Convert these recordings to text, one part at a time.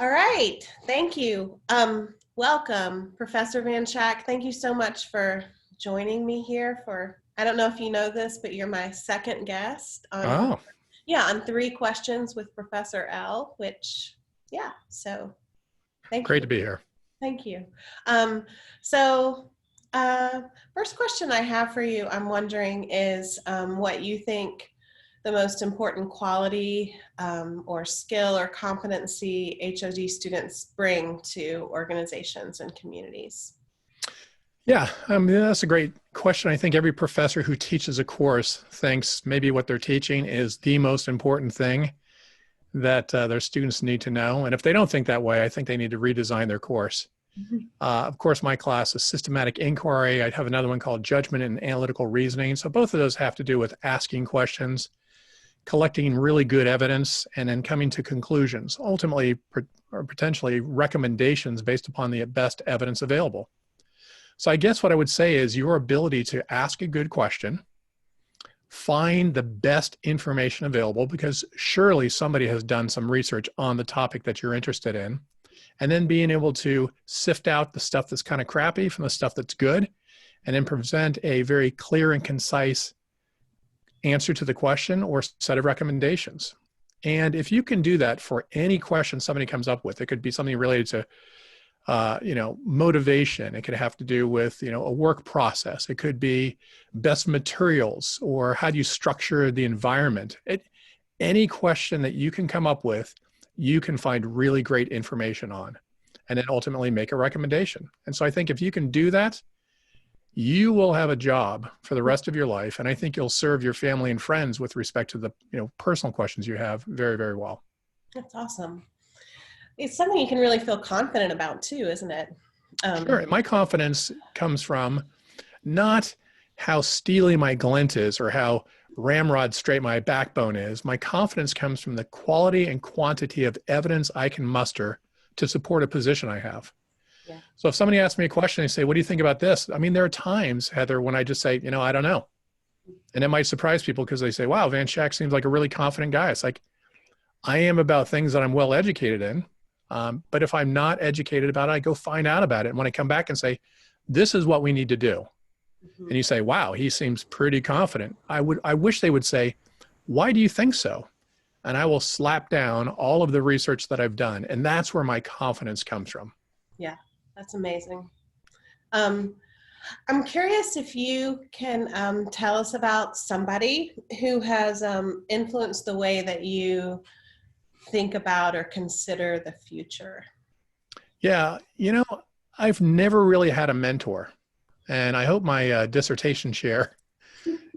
All right. Thank you. Welcome, Professor Van Schaack. Thank you so much for joining me here for, I don't know if you know this, but you're my second guest Oh, on Three Questions with Professor L, which, yeah, so thank great you. to be here. Thank you. Um, so, uh, First question I have for you, I'm wondering is what you think the most important quality or skill or competency HOD students bring to organizations and communities. Yeah, that's a great question. I think every professor who teaches a course thinks maybe what they're teaching is the most important thing that their students need to know. And if they don't think that way, I think they need to redesign their course. Of course, my class is systematic inquiry. I have another one called judgment and analytical reasoning. So both of those have to do with asking questions, collecting really good evidence, and then coming to conclusions, ultimately or potentially recommendations based upon the best evidence available. So I guess what I would say is your ability to ask a good question, find the best information available, because surely somebody has done some research on the topic that you're interested in, and then being able to sift out the stuff that's kind of crappy from the stuff that's good, and then present a very clear and concise answer to the question or set of recommendations. And if you can do that for any question somebody comes up with, it could be something related to motivation. It could have to do with, a work process. It could be best materials or how do you structure the environment. Any question that you can come up with, you can find really great information on and then ultimately make a recommendation. And so I think if you can do that, you will have a job for the rest of your life. And I think you'll serve your family and friends with respect to the, personal questions you have very, very well. That's awesome. It's something you can really feel confident about too, isn't it? Sure. And my confidence comes from not how steely my glint is or how ramrod straight my backbone is. My confidence comes from the quality and quantity of evidence I can muster to support a position I have. Yeah. So if somebody asks me a question, they say, what do you think about this? I mean, there are times, Heather, when I just say, I don't know. And it might surprise people because they say, wow, Van Schaack seems like a really confident guy. It's like, I am about things that I'm well educated in. But if I'm not educated about it, I go find out about it. And when I come back and say, this is what we need to do. Mm-hmm. And you say, wow, he seems pretty confident. I wish they would say, why do you think so? And I will slap down all of the research that I've done. And that's where my confidence comes from. Yeah, that's amazing. I'm curious if you can tell us about somebody who has influenced the way that you think about or consider the future. Yeah, I've never really had a mentor. And I hope my dissertation chair,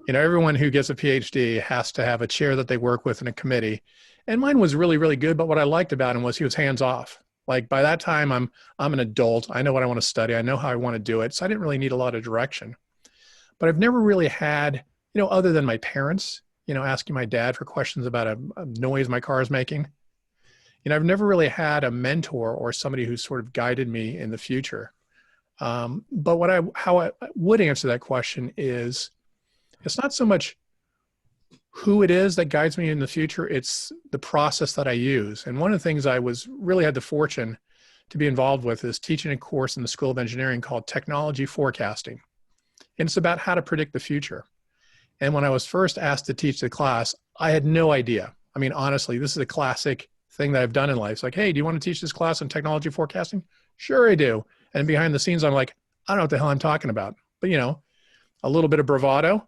everyone who gets a PhD has to have a chair that they work with in a committee. And mine was really, really good. But what I liked about him was he was hands off. Like by that time, I'm an adult. I know what I want to study. I know how I want to do it. So I didn't really need a lot of direction. But I've never really had, other than my parents, asking my dad for questions about a noise my car is making. I've never really had a mentor or somebody who sort of guided me in the future. But how I would answer that question is, it's not so much who it is that guides me in the future, it's the process that I use. And one of the things I really had the fortune to be involved with is teaching a course in the School of Engineering called Technology Forecasting. And it's about how to predict the future. And when I was first asked to teach the class, I had no idea. I mean, honestly, this is a classic thing that I've done in life. It's like, hey, do you want to teach this class on technology forecasting? Sure, I do. And behind the scenes, I'm like, I don't know what the hell I'm talking about. But, a little bit of bravado.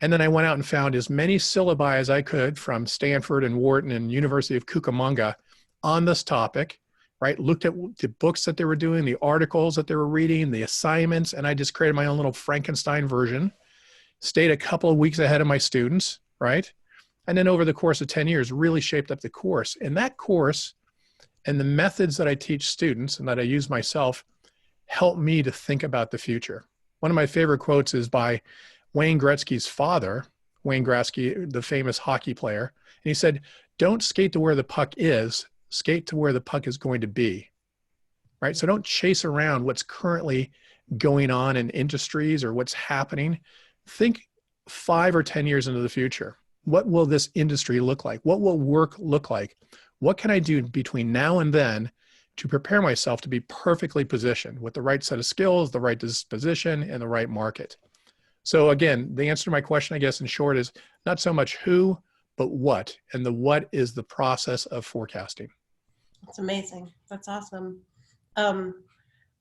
And then I went out and found as many syllabi as I could from Stanford and Wharton and University of Cucamonga on this topic, right? Looked at the books that they were doing, the articles that they were reading, the assignments, and I just created my own little Frankenstein version. Stayed a couple of weeks ahead of my students, right? And then over the course of 10 years, really shaped up the course. And that course and the methods that I teach students and that I use myself help me to think about the future. One of my favorite quotes is by Wayne Gretzky's father, Wayne Gretzky, the famous hockey player. And he said, don't skate to where the puck is, skate to where the puck is going to be, right? So don't chase around what's currently going on in industries or what's happening. Think 5 or 10 years into the future. What will this industry look like? What will work look like? What can I do between now and then to prepare myself to be perfectly positioned with the right set of skills, the right disposition, and the right market. So again, the answer to my question, I guess in short, is not so much who, but what. And the what is the process of forecasting. That's amazing. That's awesome. Um,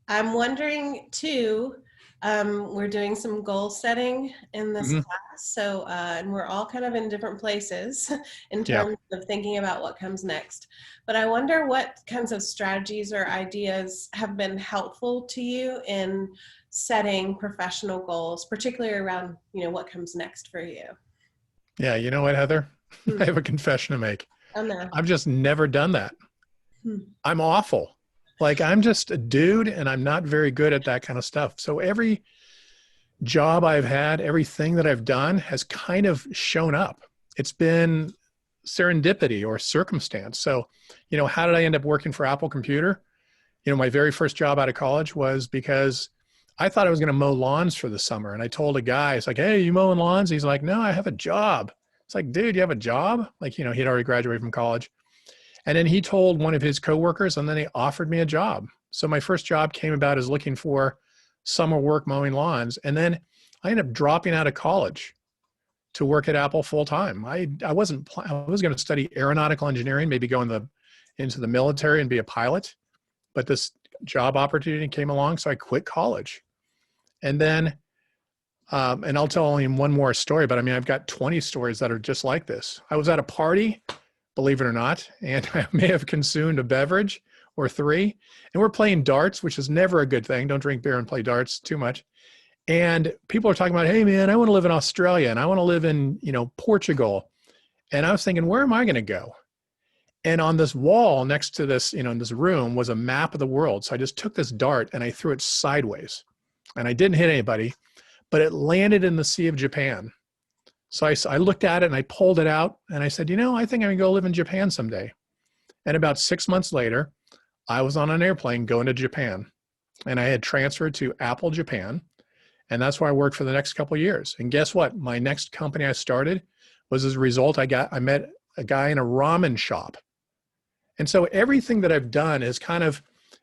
I'm wondering too, we're doing some goal setting in this Mhm. class. So, and we're all kind of in different places in Yeah. terms of thinking about what comes next. But I wonder what kinds of strategies or ideas have been helpful to you in setting professional goals, particularly around, what comes next for you. Yeah. You know what, Heather? I Hmm. have a confession to make. Oh no. I've just never done that. Hmm. I'm awful. Like I'm just a dude and I'm not very good at that kind of stuff. So every job I've had, everything that I've done has kind of shown up. It's been serendipity or circumstance. So, how did I end up working for Apple Computer? My very first job out of college was because I thought I was going to mow lawns for the summer. And I told a guy, it's like, hey, you mowing lawns? He's like, no, I have a job. It's like, dude, you have a job? Like, he'd already graduated from college. And then he told one of his coworkers, and then he offered me a job. So my first job came about as looking for summer work mowing lawns. And then I ended up dropping out of college to work at Apple full time. I was going to study aeronautical engineering, maybe go into the military and be a pilot. But this job opportunity came along, so I quit college. And then, and I'll tell only one more story, but I mean, I've got 20 stories that are just like this. I was at a party, believe it or not, and I may have consumed a beverage or three, and we're playing darts, which is never a good thing. Don't drink beer and play darts too much. And people are talking about, hey man, I want to live in Australia and I want to live in, Portugal. And I was thinking, where am I going to go? And on this wall next to this, in this room was a map of the world. So I just took this dart and I threw it sideways. And I didn't hit anybody, but it landed in the Sea of Japan. So I looked at it and I pulled it out and I said, I think I'm going to go live in Japan someday. And about 6 months later, I was on an airplane going to Japan. And I had transferred to Apple Japan. And that's where I worked for the next couple of years. And guess what? My next company I started was as a result, I met a guy in a ramen shop. And so everything that I've done is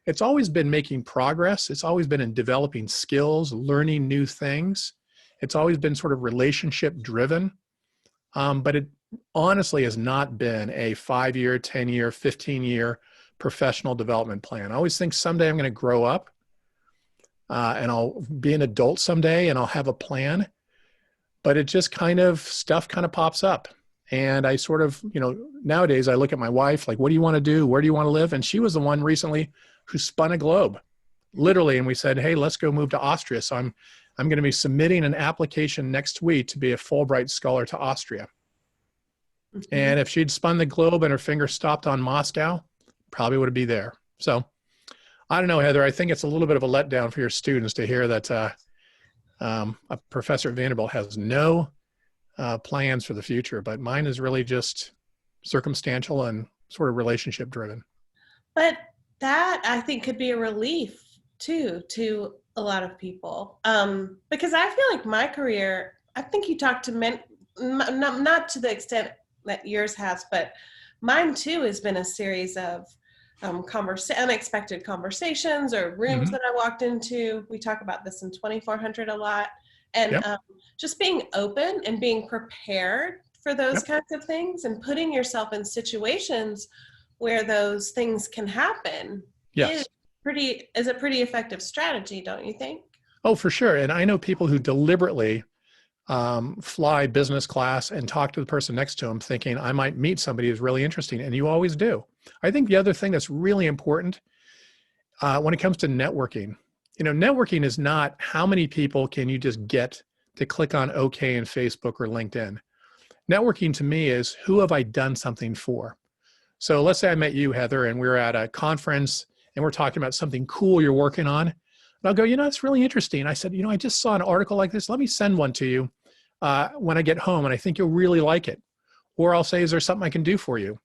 it's always been making progress. It's always been in developing skills, learning new things. It's always been sort of relationship driven. But it honestly has not been a 5-year, 10-year, 15-year professional development plan. I always think someday I'm going to grow up and I'll be an adult someday and I'll have a plan. But it just stuff kind of pops up. And I sort of, nowadays I look at my wife, like, what do you want to do? Where do you want to live? And she was the one recently who spun a globe, literally. And we said, hey, let's go move to Austria. So I'm going to be submitting an application next week to be a Fulbright scholar to Austria. Mhm. And if she'd spun the globe and her finger stopped on Moscow, probably would be there. So I don't know, Heather, I think it's a little bit of a letdown for your students to hear that a professor at Vanderbilt has no plans for the future, but mine is really just circumstantial and sort of relationship driven. But that I think could be a relief too to a lot of people, because I feel like my career. I think you talked to men, not to the extent that yours has, but mine too has been a series of unexpected conversations or rooms Mm-hmm. that I walked into. We talk about this in 2400 a lot, and Yep. just being open and being prepared for those Yep. kinds of things and putting yourself in situations where those things can happen is Yes. is a pretty effective strategy, don't you think? Oh, for sure. And I know people who deliberately fly business class and talk to the person next to them thinking I might meet somebody who's really interesting. And you always do. I think the other thing that's really important when it comes to networking, networking is not how many people can you just get to click on OK in Facebook or LinkedIn. Networking to me is who have I done something for? So let's say I met you, Heather, and we're at a conference and we're talking about something cool you're working on. And I'll go, it's really interesting. I said, I just saw an article like this. Let me send one to you when I get home, and I think you'll really like it. Or I'll say, is there something I can do for you?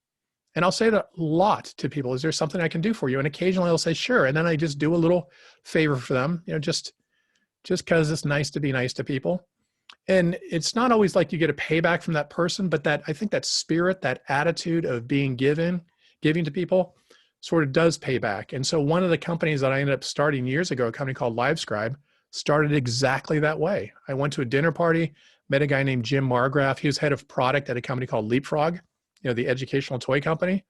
And I'll say that a lot to people. Is there something I can do for you? And occasionally I'll say, sure. And then I just do a little favor for them, just because it's nice to be nice to people. And it's not always like you get a payback from that person, but I think that spirit, that attitude of being giving to people, sort of does pay back. And so one of the companies that I ended up starting years ago, a company called LiveScribe, started exactly that way. I went to a dinner party, met a guy named Jim Margraf. He was head of product at a company called Leapfrog, the educational toy company.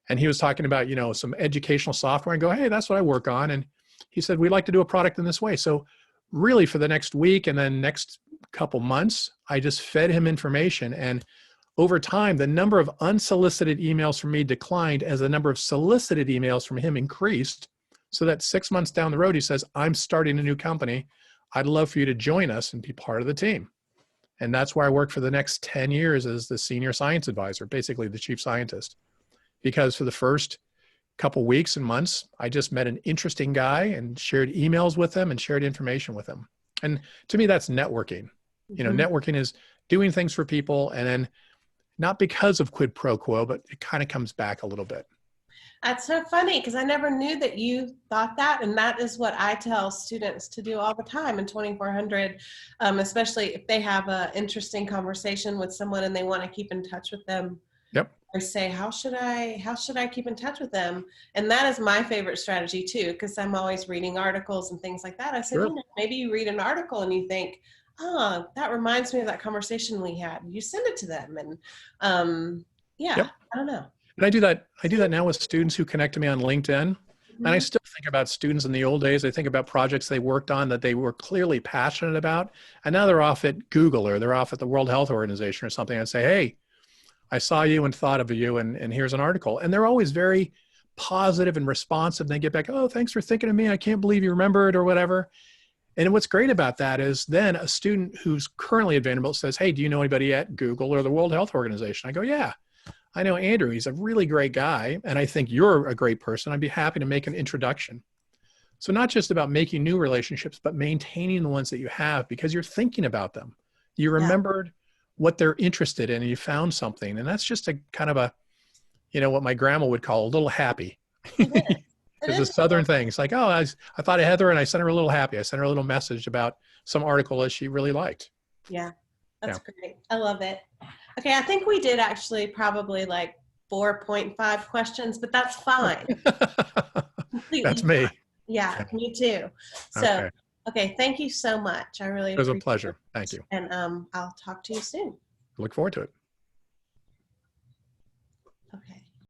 And he was talking about, some educational software, and go, hey, that's what I work on. And he said, we'd like to do a product in this way. So really for the next week and then next couple months, I just fed him information. And over time, the number of unsolicited emails from me declined as the number of solicited emails from him increased. So that 6 months down the road, he says, I'm starting a new company. I'd love for you to join us and be part of the team. And that's where I worked for the next 10 years as the senior science advisor, basically the chief scientist. Because for the first couple weeks and months, I just met an interesting guy and shared emails with him and shared information with him. And to me, that's networking. Networking is doing things for people, and then not because of quid pro quo, but it kind of comes back a little bit. That's so funny because I never knew that you thought that. And that is what I tell students to do all the time in 2400, especially if they have an interesting conversation with someone and they want to keep in touch with them. Yep. I say, how should I keep in touch with them? And that is my favorite strategy too, because I'm always reading articles and things like that. I said, Sure. Maybe you read an article and you think, oh, that reminds me of that conversation we had. You send it to them. And Yep. I don't know. And I do that now with students who connect to me on LinkedIn. Mm-hmm. And I still think about students in the old days. I think about projects they worked on that they were clearly passionate about. And now they're off at Google or they're off at the World Health Organization or something, and say, hey, I saw you and thought of you, and here's an article. And they're always very positive and responsive. And they get back, oh, thanks for thinking of me. I can't believe you remembered or whatever. And what's great about that is then a student who's currently at Vanderbilt says, hey, do you know anybody at Google or the World Health Organization? I go, yeah, I know Andrew. He's a really great guy. And I think you're a great person. I'd be happy to make an introduction. So not just about making new relationships, but maintaining the ones that you have because you're thinking about them. You remembered what they're interested in and you found something. And that's just a kind of a, what my grandma would call a little happy. It's a Southern thing. It's like, oh, I thought of Heather and I sent her a little happy. I sent her a little message about some article that she really liked. Yeah, that's great. I love it. Okay, I think we did actually probably like 4.5 questions, but that's fine. That's me. Fine. Yeah, me too. So, okay, thank you so much. I really appreciate it. It was a pleasure. Thank you. And I'll talk to you soon. Look forward to it. Okay.